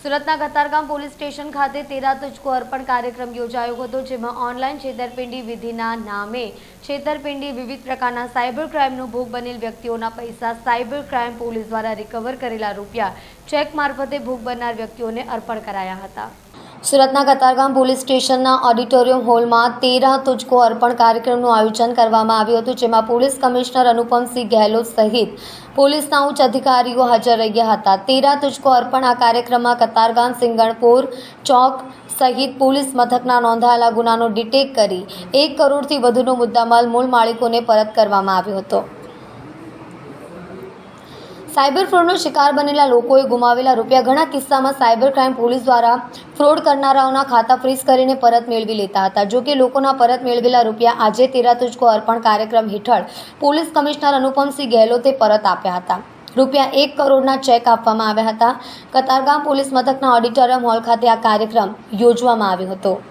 સુરતના Katargam police station ખાતે તેરા તુજકો અર્પણ કાર્યક્રમ યોજાયો હતો, જેમાં ઓનલાઈન છેતરપિંડી વિધિના નામે છેતરપિંડી, વિવિધ પ્રકારના સાયબર ક્રાઇમનો ભોગ બનેલ વ્યક્તિઓના પૈસા સાયબર ક્રાઇમ પોલીસ દ્વારા રિકવર કરેલા રૂપિયા ચેક મારફતે ભોગ બનનાર વ્યક્તિઓને અર્પણ કરાયા હતા। સુરતના કતારગામ પોલીસ સ્ટેશનના ઓડિટોરિયમ હોલમાં તેરા તુજકો અર્પણ કાર્યક્રમનું આયોજન કરવામાં આવ્યું હતું, જેમાં પોલીસ કમિશનર અનુપમસિંહ ગહેલોત સહિત પોલીસના ઉચ્ચ અધિકારીઓ હાજર રહ્યા હતા। તેરા તુજકો અર્પણ આ કાર્યક્રમમાં કતારગામ, સિંગણપુર ચોક સહિત પોલીસ મથકના નોંધાયેલા ગુનાનો ડિટેક્ટ કરી 1 કરોડથી વધુનો મુદ્દામાલ મૂળ માલિકોને પરત કરવામાં આવ્યો હતો। સાયબર ફ્રોડનો શિકાર બનેલા લોકોએ ગુમાવેલા રૂપિયા ઘણા કિસ્સામાં સાયબર ક્રાઇમ પોલીસ દ્વારા ફ્રોડ કરનારાઓના ખાતા ફ્રીઝ કરીને પરત મેળવી લેતા હતા। જો કે લોકોના પરત મેળવેલા રૂપિયા આજે તેરા તુજકો અર્પણ કાર્યક્રમ હેઠળ પોલીસ કમિશનર અનુપમસિંહ ગહેલોતે પરત આપ્યા હતા। રૂપિયા 1 કરોડના ચેક આપવામાં આવ્યા હતા। કતારગામ પોલીસ મથકના ઓડિટોરિયમ હોલ ખાતે આ કાર્યક્રમ યોજવામાં આવ્યો હતો।